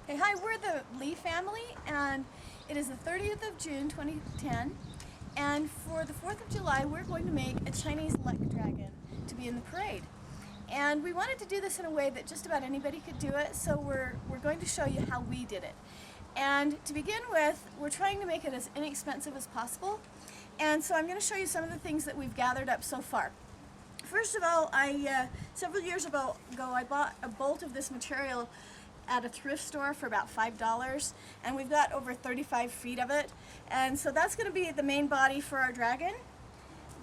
Hey, hi, we're the Lee family, and it is the 30th of June 2010, and for the 4th of July we're going to make a Chinese luck dragon to be in the parade. And we wanted to do this in a way that just about anybody could do it, so we're going to show you how we did it. And to begin with, we're trying to make it as inexpensive as possible, and so I'm going to show you some of the things that we've gathered up so far. First of all, several years ago I bought a bolt of this material at a thrift store for about $5, and we've got over 35 feet of it, and so that's going to be the main body for our dragon.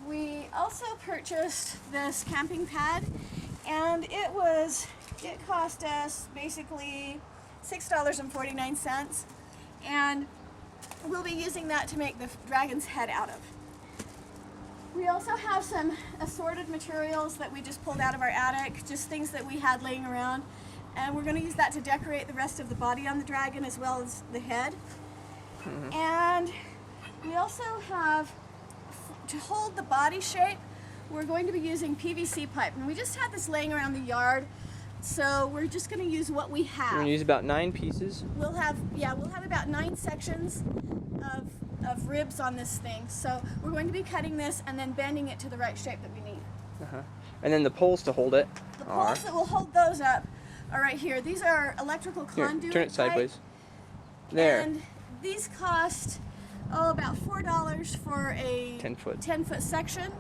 We also purchased this camping pad, and it cost us basically $6.49, and we'll be using that to make the dragon's head out of. We also have some assorted materials that we just pulled out of our attic, just things that we had laying around, and we're going to use that to decorate the rest of the body on the dragon as well as the head. And we also have, to hold the body shape, we're going to be using PVC pipe, and we just had this laying around the yard, so we're just going to use what we have. We're going to use about 9 pieces. We'll have about 9 sections of ribs on this thing, so we're going to be cutting this and then bending it to the right shape that we need. And then the poles to hold it. The poles that will hold those up are right here. These are electrical conduit. Here, turn it sideways. There. And these cost about $4 for a 10-foot section,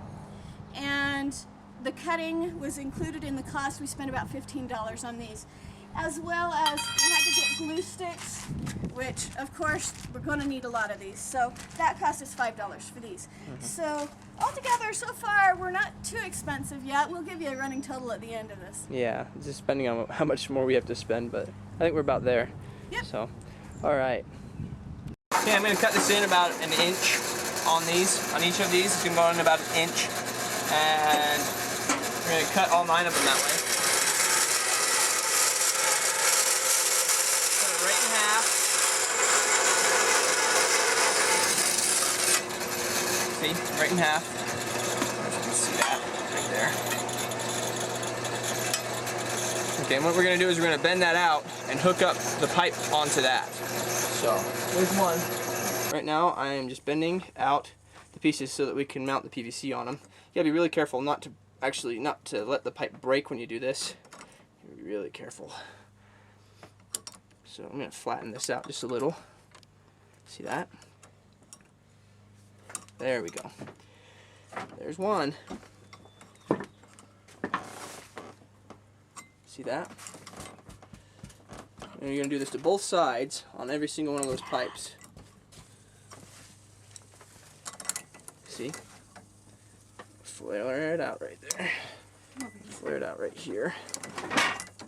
and the cutting was included in the cost. We spent about $15 on these, as well as we had to get glue sticks, which of course we're going to need a lot of these, so that cost us $5 for these. So altogether, so far we're not too expensive yet. We'll give you a running total at the end of this. Yeah, just depending on how much more we have to spend, but I think we're about there. Yep. So, all right. Okay, I'm going to cut this in about an inch on each of these. It's going to go in about an inch, and we're going to cut all 9 of them that way. Cut it right in half. See, right in half. You can see that right there. Okay, and what we're going to do is we're going to bend that out and hook up the pipe onto that. So, there's one. Right now, I am just bending out the pieces so that we can mount the PVC on them. You gotta be really careful not to let the pipe break when you do this. You gotta be really careful. So I'm gonna flatten this out just a little. See that? There we go. There's one. See that? And you're going to do this to both sides on every single one of those pipes. See? Flare it out right there. Flare it out right here.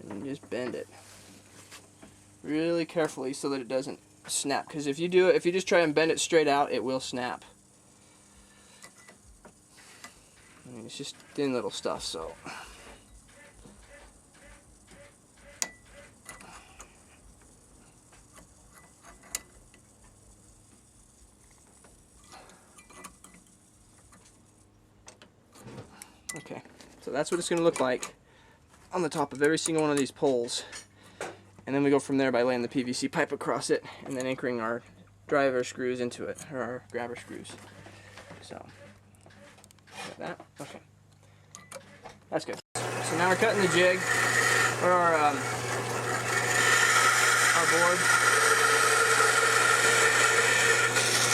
And you just bend it really carefully so that it doesn't snap. Because if you just try and bend it straight out, it will snap. I mean, it's just thin little stuff, so. Okay, so that's what it's going to look like on the top of every single one of these poles. And then we go from there by laying the PVC pipe across it and then anchoring our driver screws into it, or our grabber screws. So, like that. Okay. That's good. So now we're cutting the jig, or our board,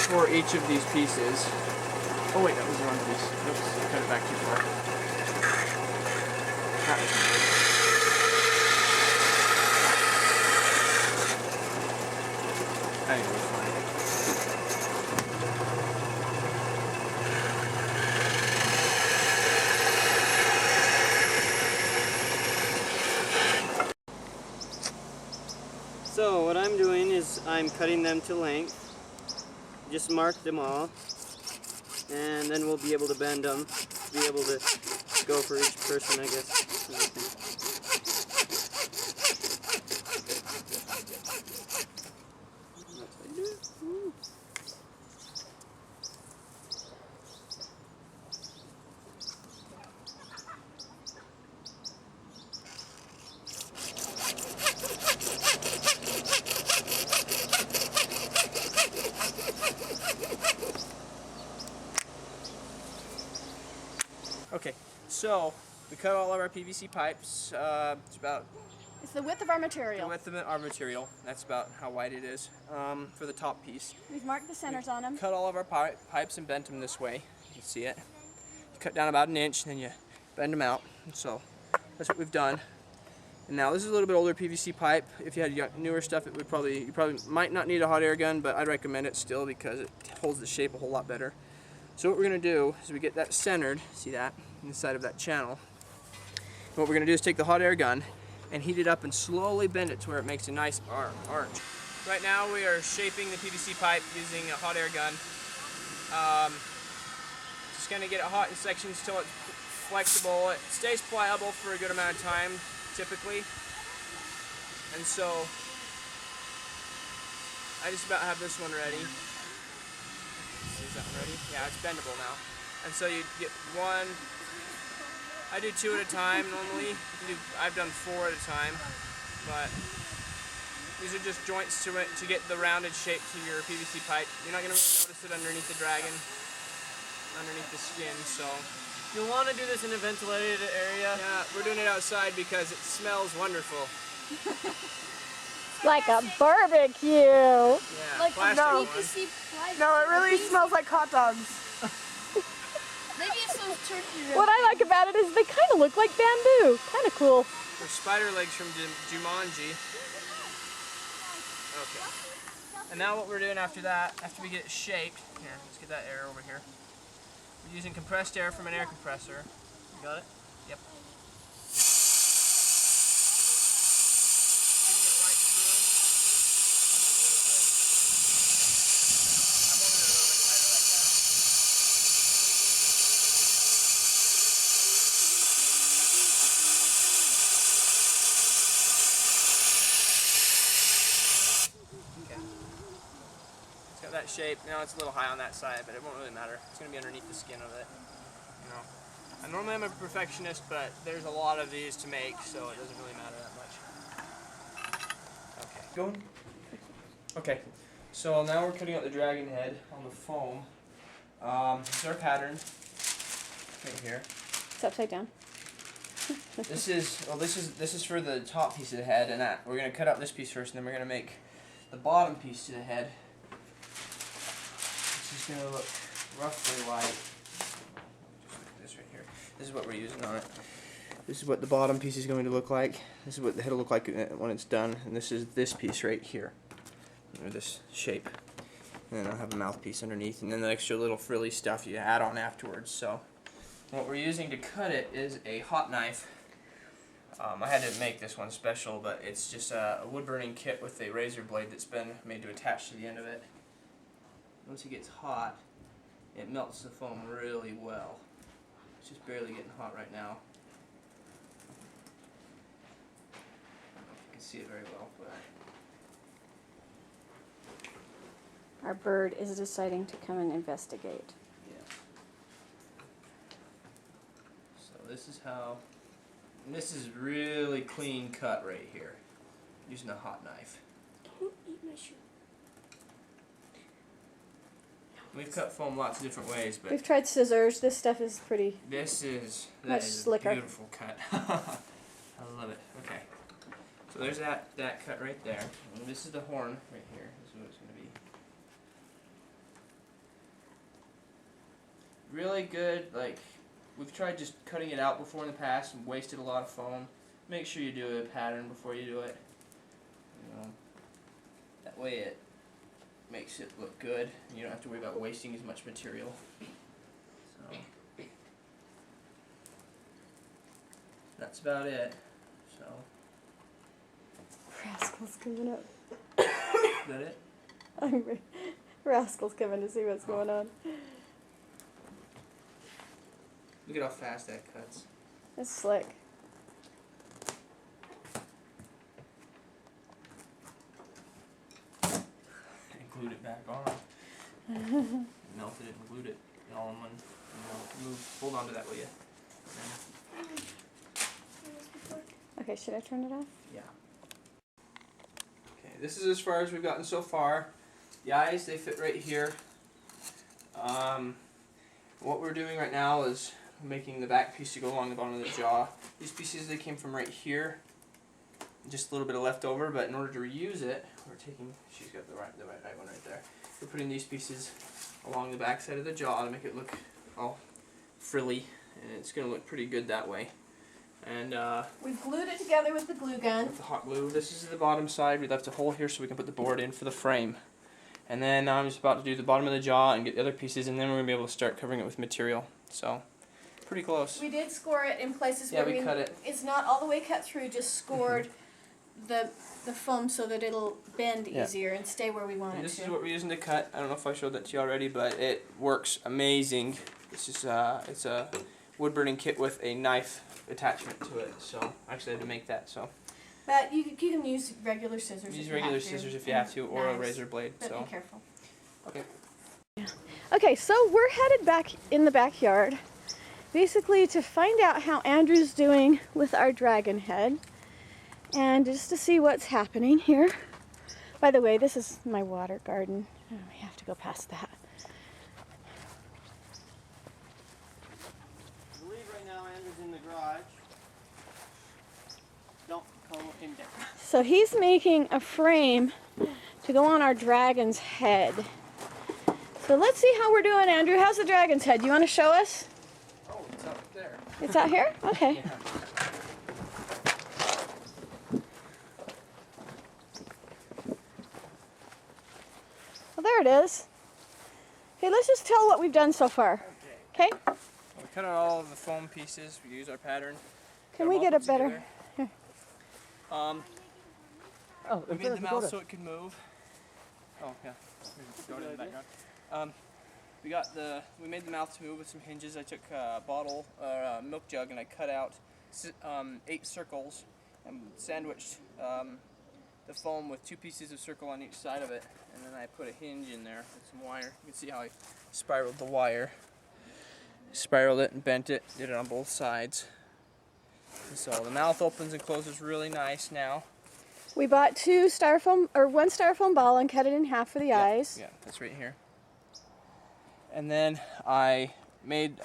for each of these pieces. Oh wait, that was the wrong piece. Oops, I cut it back too far. That was I think it was fine. So what I'm doing is I'm cutting them to length. Just mark them all, and then we'll be able to bend them, be able to go for each person, I guess. So we cut all of our PVC pipes. It's about It's the width of our the material. width of our material. That's about how wide it is for the top piece. We've marked the centers on them. Cut all of our pipes and bent them this way. You can see it. You cut down about an inch, and then you bend them out. And so that's what we've done. And now this is a little bit older PVC pipe. If you had newer stuff, it would you probably might not need a hot air gun, but I'd recommend it still because it holds the shape a whole lot better. So what we're gonna do is we get that centered. See that inside of that channel. And what we're gonna do is take the hot air gun and heat it up and slowly bend it to where it makes a nice arch. Right now we are shaping the PVC pipe using a hot air gun. Just gonna get it hot in sections till it's flexible. It stays pliable for a good amount of time, typically. And so I just about have this one ready. Is that one ready? Yeah, it's bendable now. And so you get one. I do 2 at a time normally. I've done 4 at a time, but these are just joints to get the rounded shape to your PVC pipe. You're not going to really notice it underneath the dragon, underneath the skin. So You'll want to do this in a ventilated area. yeah, we're doing it outside because it smells wonderful. Like a barbecue. Yeah, Like plastic no. one. PVC pipe. No, it really smells like hot dogs. Maybe it's those turkey ribs. What I like about it is they kind of look like bamboo. Kind of cool. They're spider legs from Jumanji. Okay. And now what we're doing after that, after we get it shaped, here, let's get that air over here. We're using compressed air from an air compressor. You got it? Yep. Getting it right through. I wanted it a little bit tighter like that. Okay. It's got that shape. Now it's a little high on that side, but it won't really matter. It's going to be underneath the skin of it. You know. I normally am a perfectionist, but there's a lot of these to make, so it doesn't really matter that much. Okay. Going? Okay. So now we're cutting out the dragon head on the foam. This is our pattern. Right here. It's upside down. This is for the top piece of the head, and that we're gonna cut out this piece first, and then we're gonna make the bottom piece to the head. This is gonna look roughly like just look at this right here. This is what we're using on it. This is what the bottom piece is going to look like. This is what the head will look like when it's done, and this is this piece right here, or this shape. And then I'll have a mouthpiece underneath, and then the extra little frilly stuff you add on afterwards. So what we're using to cut it is a hot knife. I had to make this one special, but it's just a wood burning kit with a razor blade that's been made to attach to the end of it. Once it gets hot, it melts the foam really well. It's just barely getting hot right now. I don't know if you can see it very well, but Our bird is deciding to come and investigate. yeah. So this is how, and this is really clean cut right here, using a hot knife. Don't eat my shoe. We've cut foam lots of different ways, but We've tried scissors. This stuff is pretty. this is Much a slicker. beautiful cut. I love it. Okay, so there's that cut right there. And this is the horn right here. This is what it's going to be. Really good. Like, we've tried just cutting it out before in the past and wasted a lot of foam. Make sure you do a pattern before you do it. You know, that way it makes it look good, and you don't have to worry about wasting as much material. So that's about it. So Rascal's coming up. is that it? Rascal's coming to see what's going on. Look at how fast that cuts. It's slick. And glued it back on. Melted it and glued it all in one. Hold on to that, will you? Okay, should I turn it off? Yeah. Okay, this is as far as we've gotten so far. The eyes, they fit right here. What we're doing right now is making the back piece to go along the bottom of the jaw. These pieces, they came from right here. Just a little bit of leftover, but in order to reuse it, we're taking, she's got the right one right there. We're putting these pieces along the back side of the jaw to make it look all frilly, and it's going to look pretty good that way. And We've glued it together with the glue gun. with the hot glue. This is the bottom side. We left a hole here so we can put the board in for the frame. And then I'm just about to do the bottom of the jaw and get the other pieces, and then we're going to be able to start covering it with material. So, pretty close. We did score it in places Yeah, where we cut it. It's not all the way cut through, just scored the foam so that it'll bend Yeah. easier and stay where we want And it this to. is what we're using to cut. I don't know if I showed that to you already, but it works amazing. This is it's a wood burning kit with a knife attachment to it. So actually I had to make that. So But you can use regular scissors. use if you regular have to, scissors if you and have to, or a knives, razor blade. But So be careful. okay. Okay, so we're headed back in the backyard, basically to find out how Andrew's doing with our dragon head, and just to see what's happening here. By the way, this is my water garden. Oh, we have to go past that. I believe right now Andrew's in the garage. Don't go looking down. So he's making a frame to go on our dragon's head. So let's see how we're doing, Andrew. How's the dragon's head? You want to show us? Oh, it's up there. It's out here? Okay. Yeah. Well, there it is. Okay, let's just tell what we've done so far. Okay? We cut out all of the foam pieces. We use our pattern. Can we get a better? We made the mouth so it could move. Oh yeah, go to the background. We made the mouth to move with some hinges. I took a bottle or a milk jug and I cut out 8 circles and sandwiched the foam with 2 pieces of circle on each side of it, and then I put a hinge in there with some wire. You can see how I spiraled the wire. Spiraled it and bent it. Did it on both sides. And so the mouth opens and closes really nice now. We bought one styrofoam ball and cut it in half for the eyes. Yeah, that's right here. And then I made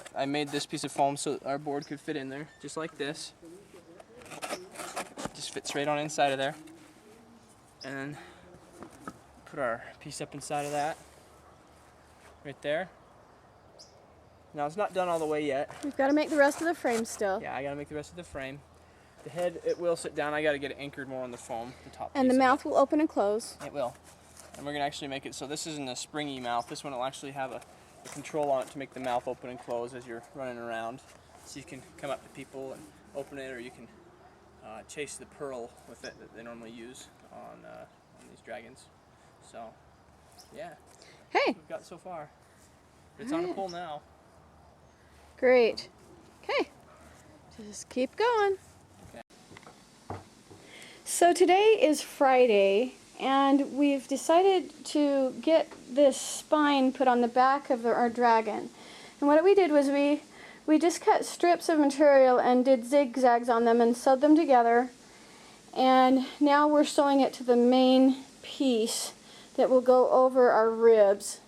this piece of foam so our board could fit in there, just like this. Just fits right on inside of there. And then put our piece up inside of that, right there. Now it's not done all the way yet. We've got to make the rest of the frame still. Yeah, I gotta make the rest of the frame. The head, it will sit down. I gotta get it anchored more on the foam, the top And the piece of it. mouth will open and close. It will. And we're going to actually make it so this isn't a springy mouth. This one will actually have a control on it to make the mouth open and close as you're running around. So you can come up to people and open it, or you can chase the pearl with it that they normally use on these dragons. So, yeah. Hey, We've got so far. It's on a pull now. great. Okay, just keep going. So today is Friday, and we've decided to get this spine put on the back of our dragon. And what we did was we just cut strips of material and did zigzags on them and sewed them together. And now we're sewing it to the main piece that will go over our ribs.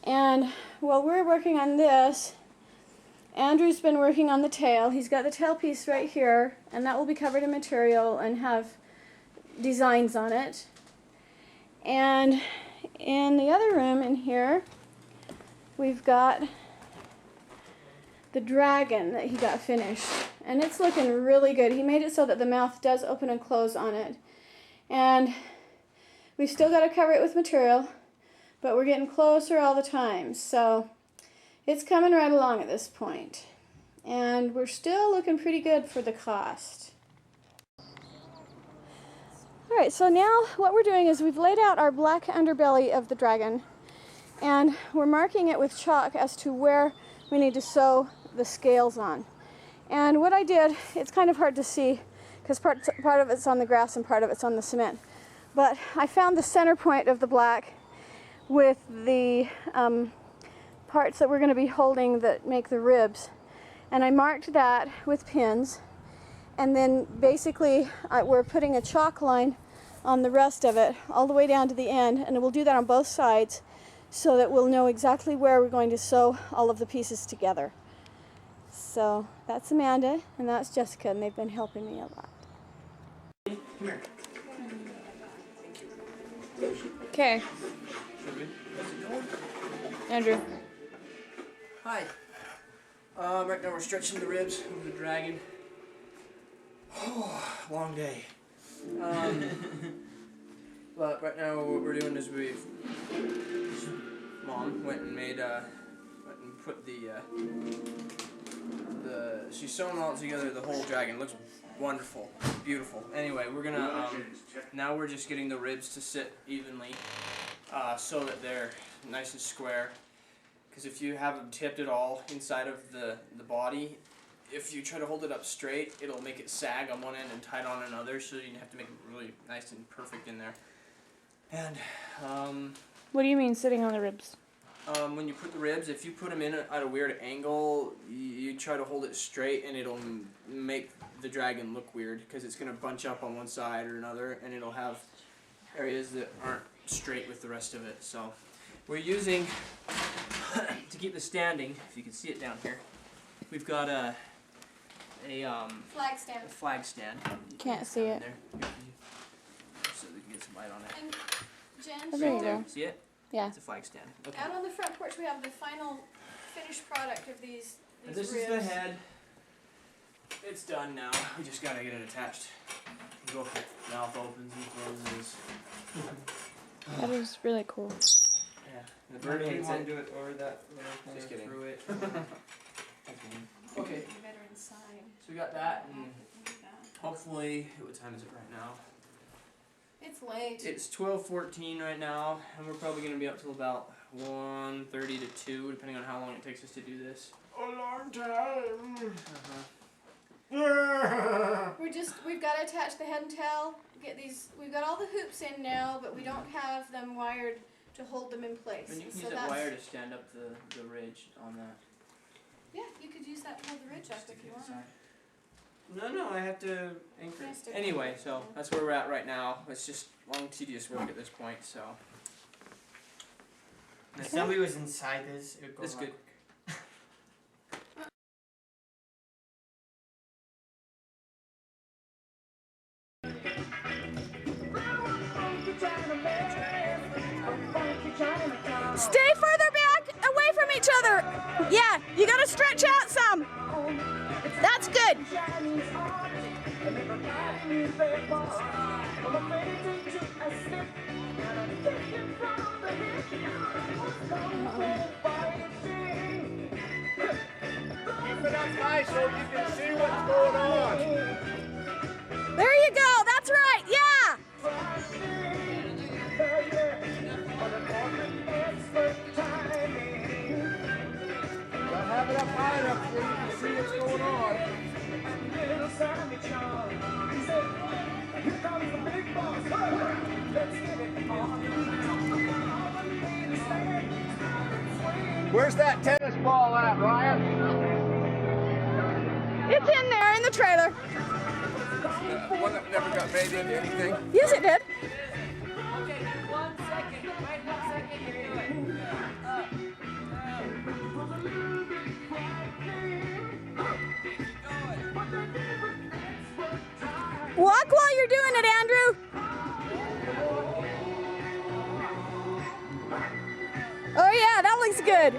And while we're working on this, Andrew's been working on the tail. He's got the tail piece right here, and that will be covered in material and have designs on it. And in the other room in here, we've got the dragon that he got finished. And it's looking really good. He made it so that the mouth does open and close on it. And we've still got to cover it with material, but we're getting closer all the time. So it's coming right along at this point. And we're still looking pretty good for the cost. Alright, so now what we're doing is we've laid out our black underbelly of the dragon, and we're marking it with chalk as to where we need to sew the scales on. And what I did, it's kind of hard to see because part of it's on the grass and part of it's on the cement. But I found the center point of the black with the parts that we're going to be holding that make the ribs. And I marked that with pins. And then basically we're putting a chalk line on the rest of it all the way down to the end. And we'll do that on both sides so that we'll know exactly where we're going to sew all of the pieces together. So that's Amanda and that's Jessica, and they've been helping me a lot. Come here. Okay, Andrew. Hi. Right now we're stretching the ribs of the dragon. Oh, long day. But right now what we're doing is Mom went and put she's sewn all together the whole dragon. It looks wonderful, beautiful. Anyway, we're gonna now we're just getting the ribs to sit evenly, so that they're nice and square. Because if you have them tipped at all inside of the body, if you try to hold it up straight, it'll make it sag on one end and tight on another. So you have to make it really nice and perfect in there. And What do you mean sitting on the ribs? when you put the ribs, if you put them in at a weird angle, you try to hold it straight, and it'll make the dragon look weird because it's going to bunch up on one side or another, and it'll have areas that aren't straight with the rest of it. So we're using, to keep the standing, if you can see it down here, we've got a Flag stand. flag stand. Can't see it. There. So we can get some light on it. And Jen, Oh, there you go. See it? Yeah. It's a flag stand. Okay. out on the front porch we have the final finished product of these And ribs. this is the head. It's done now. We just gotta get it attached. Go for it. Mouth opens and closes. That is really cool. Yeah. The bird hates it. do it over that little thing Just kidding. through it. Okay. Better inside. So we got that, and hopefully, what time is it right now? It's late. It's 12:14 right now, and we're probably gonna be up till about 1:30 to 2, depending on how long it takes us to do this. A long time. We've got to attach the head and tail. We've got all the hoops in now, but we don't have them wired to hold them in place. And you can So use that that's- wire to stand up the ridge on that. Yeah, you could use that to hold the ridge up Stick if you it want. inside. No, I have to anchor it. Yes, stick it. Anyway, so that's where we're at right now. It's just long, tedious work at this point, so. If somebody was inside this, it would go That's a lot good. quicker. Stay further back, away from each other. Yeah, you gotta stretch out some. That's good. Keep it up high so you can see what's going on. There you go. That's right. Yeah. Gotta have it up high enough so you can see what's going on. Where's that tennis ball at, Ryan? It's in there in the trailer. One that never got made into anything. Yes, it did. Walk while you're doing it, Andrew. Oh yeah, that looks good.